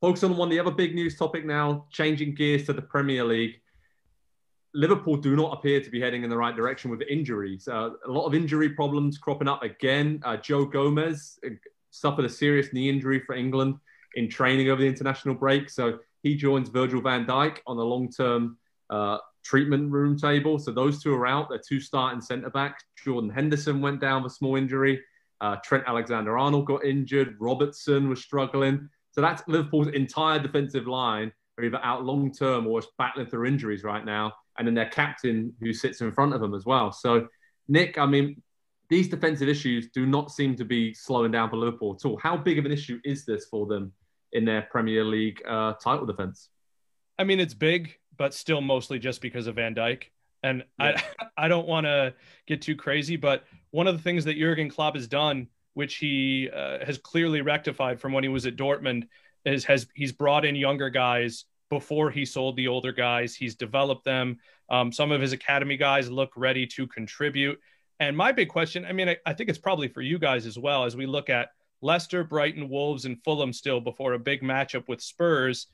Focus on one, the other big news topic now, changing gears to the Premier League. Liverpool do not appear to be heading in the right direction with injuries. A lot of injury problems cropping up again. Joe Gomez suffered a serious knee injury for England in training over the international break. So he joins Virgil van Dijk on the long-term treatment room table. So those two are out. They're two starting centre-backs. Jordan Henderson went down with a small injury. Trent Alexander-Arnold got injured. Robertson was struggling. So that's Liverpool's entire defensive line are either out long-term or just battling through injuries right now. And then their captain who sits in front of them as well. So, Nick, I mean, these defensive issues do not seem to be slowing down for Liverpool at all. How big of an issue is this for them in their Premier League title defense? I mean, it's big, but still mostly just because of Van Dijk. And yeah. I don't want to get too crazy, but one of the things that Jurgen Klopp has done, which he has clearly rectified from when he was at Dortmund, is he's brought in younger guys before he sold the older guys. He's developed them. Some of his academy guys look ready to contribute. And my big question, I mean, I think it's probably for you guys as well, as we look at Leicester, Brighton, Wolves, and Fulham still before a big matchup with Spurs,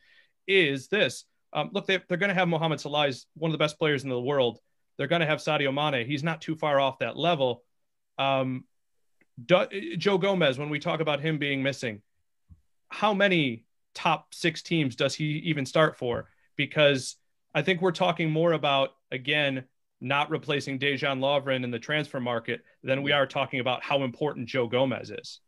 is this. Look, they're going to have Mohamed Salah, is one of the best players in the world. They're going to have Sadio Mane. He's not too far off that level. Joe Gomez, when we talk about him being missing, how many top 6 teams does he even start for? Because I think we're talking more about, again, not replacing Dejan Lovren in the transfer market than we are talking about how important Joe Gomez is.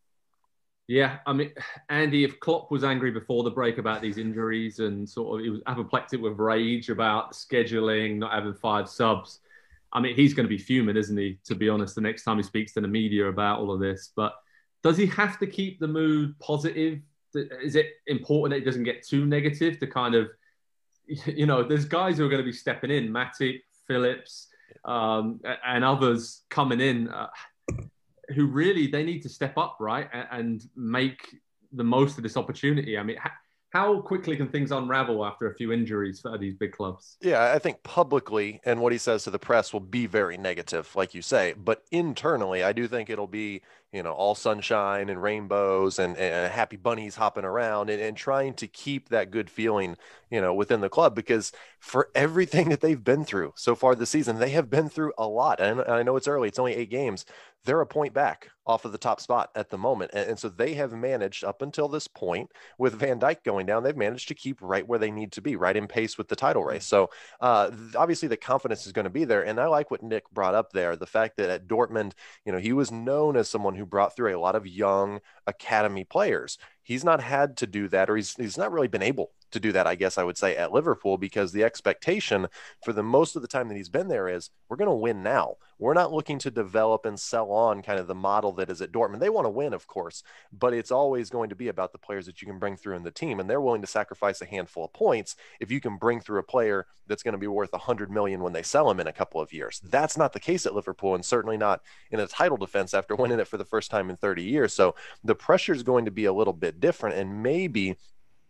Yeah, I mean, Andy, if Klopp was angry before the break about these injuries and sort of he was apoplectic with rage about scheduling, not having 5 subs, I mean, he's going to be fuming, isn't he, to be honest, the next time he speaks to the media about all of this. But does he have to keep the mood positive? Is it important that he doesn't get too negative to kind of, you know, there's guys who are going to be stepping in, Matip, Phillips, and others coming in who really, they need to step up, right, and make the most of this opportunity. I mean, how quickly can things unravel after a few injuries for these big clubs? Yeah, I think publicly and what he says to the press will be very negative, like you say. But internally, I do think it'll be, you know, all sunshine and rainbows and happy bunnies hopping around and trying to keep that good feeling, you know, within the club, because for everything that they've been through so far this season, they have been through a lot. And I know it's early, it's only 8 games. They're a point back off of the top spot at the moment. And so they have managed up until this point with Van Dijk going down, they've managed to keep right where they need to be, right in pace with the title race. So obviously the confidence is going to be there. And I like what Nick brought up there, the fact that at Dortmund, you know, he was known as someone who brought through a lot of young academy players. He's not had to do that, or he's not really been able to do that, I guess I would say, at Liverpool, because the expectation for the most of the time that he's been there is we're going to win now. We're not looking to develop and sell on kind of the model that is at Dortmund. They want to win, of course, but it's always going to be about the players that you can bring through in the team. And they're willing to sacrifice a handful of points if you can bring through a player that's going to be worth 100 million when they sell him in a couple of years. That's not the case at Liverpool, and certainly not in a title defense after winning it for the first time in 30 years. So the pressure is going to be a little bit different, and maybe,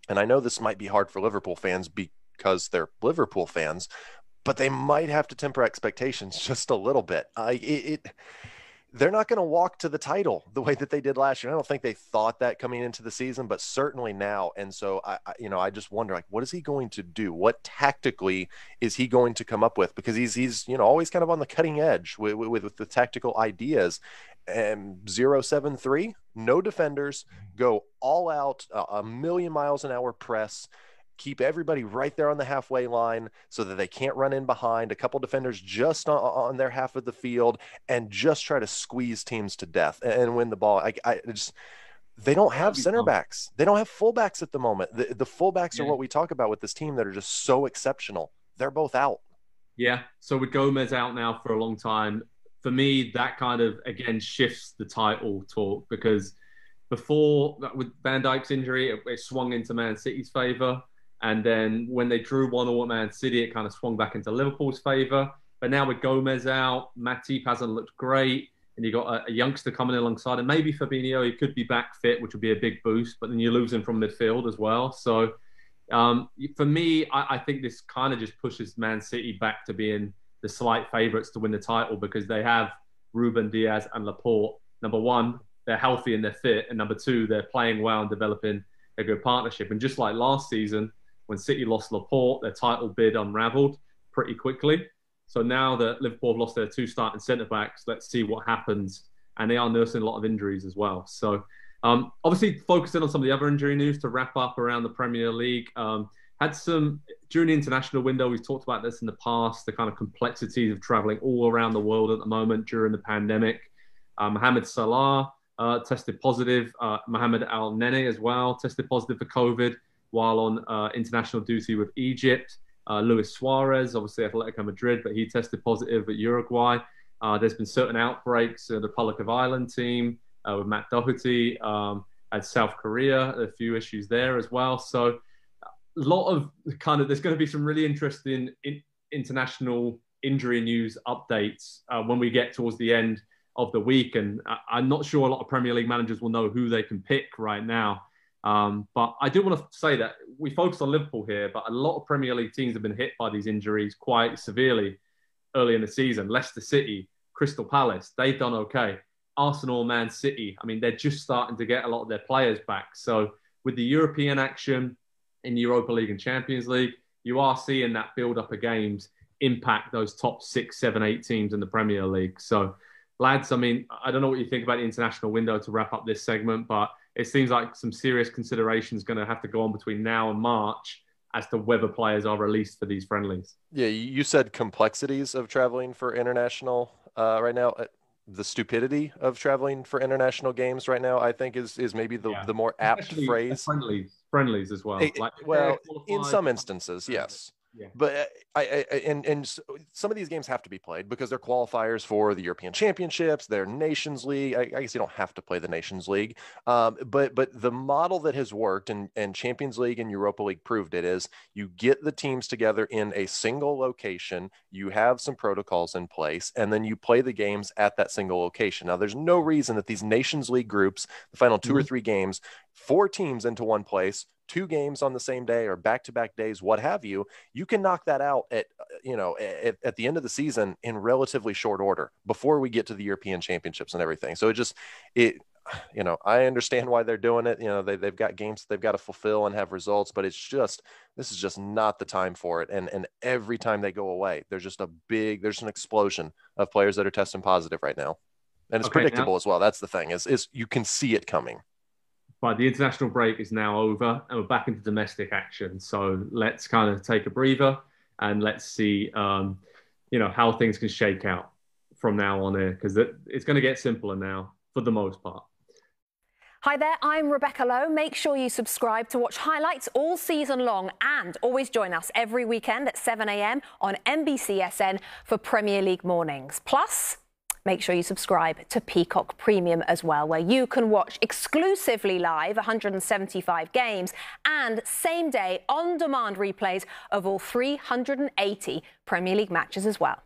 and I know this might be hard for Liverpool fans because they're Liverpool fans, but they might have to temper expectations just a little bit. They're not going to walk to the title the way that they did last year. I don't think they thought that coming into the season, but certainly now. And so I just wonder, like, what is he going to do? What tactically is he going to come up with? Because he's always kind of on the cutting edge with the tactical ideas. And 0-7-3, no defenders, go all out, a million miles an hour press, keep everybody right there on the halfway line so that they can't run in behind, a couple defenders just on their half of the field, and just try to squeeze teams to death and win the ball. They don't have center backs. They don't have fullbacks at the moment. The fullbacks are what we talk about with this team that are just so exceptional. They're both out. Yeah. So with Gomez out now for a long time, for me, that kind of, again, shifts the title talk, because before, with Van Dijk's injury, it swung into Man City's favour. And then when they drew 1-1 at Man City, it kind of swung back into Liverpool's favour. But now with Gomez out, Matip hasn't looked great, and you got a youngster coming in alongside him. Maybe Fabinho, he could be back fit, which would be a big boost, but then you're losing from midfield as well. So for me, I think this kind of just pushes Man City back to being the slight favourites to win the title, because they have Ruben Diaz and Laporte. Number one, they're healthy and they're fit. And number two, they're playing well and developing a good partnership. And just like last season, when City lost Laporte, their title bid unravelled pretty quickly. So now that Liverpool have lost their 2 starting centre-backs, let's see what happens. And they are nursing a lot of injuries as well. So obviously focusing on some of the other injury news to wrap up around the Premier League. Had some, during the international window, we've talked about this in the past, the kind of complexities of travelling all around the world at the moment during the pandemic. Mohamed Salah tested positive. Mohamed Al Nene as well tested positive for COVID while on international duty with Egypt. Luis Suarez, obviously Atletico Madrid, but he tested positive at Uruguay. There's been certain outbreaks. The Republic of Ireland team with Matt Doherty, at South Korea, a few issues there as well. So a lot of there's going to be some really interesting international injury news updates when we get towards the end of the week. And I'm not sure a lot of Premier League managers will know who they can pick right now. But I do want to say that we focus on Liverpool here, but a lot of Premier League teams have been hit by these injuries quite severely early in the season. Leicester City, Crystal Palace, they've done okay. Arsenal, Man City, I mean, they're just starting to get a lot of their players back. So with the European action in Europa League and Champions League, you are seeing that build-up of games impact those top 6, 7, 8 teams in the Premier League. So, lads, I mean, I don't know what you think about the international window to wrap up this segment, but it seems like some serious consideration is going to have to go on between now and March as to whether players are released for these friendlies. Yeah, you said complexities of traveling for international right now. The stupidity of traveling for international games right now, I think, is maybe the more apt especially phrase. Friendlies as well. Well, in some instances, yes. Yeah. But and some of these games have to be played because they're qualifiers for the European Championships, their Nations League. I guess you don't have to play the Nations League, but the model that has worked and Champions League and Europa League proved it is you get the teams together in a single location, you have some protocols in place, and then you play the games at that single location. Now, there's no reason that these Nations League groups, the final 2 or 3 games, 4 teams into one place, 2 games on the same day or back-to-back days, what have you, you can knock that out at the end of the season in relatively short order before we get to the European Championships and everything. So I understand why they're doing it. They've got games they've got to fulfill and have results, but this is just not the time for it. And every time they go away, there's an explosion of players that are testing positive right now. And it's predictable as well. That's the thing is you can see it coming. But the international break is now over and we're back into domestic action. So let's kind of take a breather and let's see, how things can shake out from now on here, because it's going to get simpler now for the most part. Hi there, I'm Rebecca Lowe. Make sure you subscribe to watch highlights all season long and always join us every weekend at 7 a.m. on NBCSN for Premier League mornings. Plus, make sure you subscribe to Peacock Premium as well, where you can watch exclusively live 175 games and same-day on-demand replays of all 380 Premier League matches as well.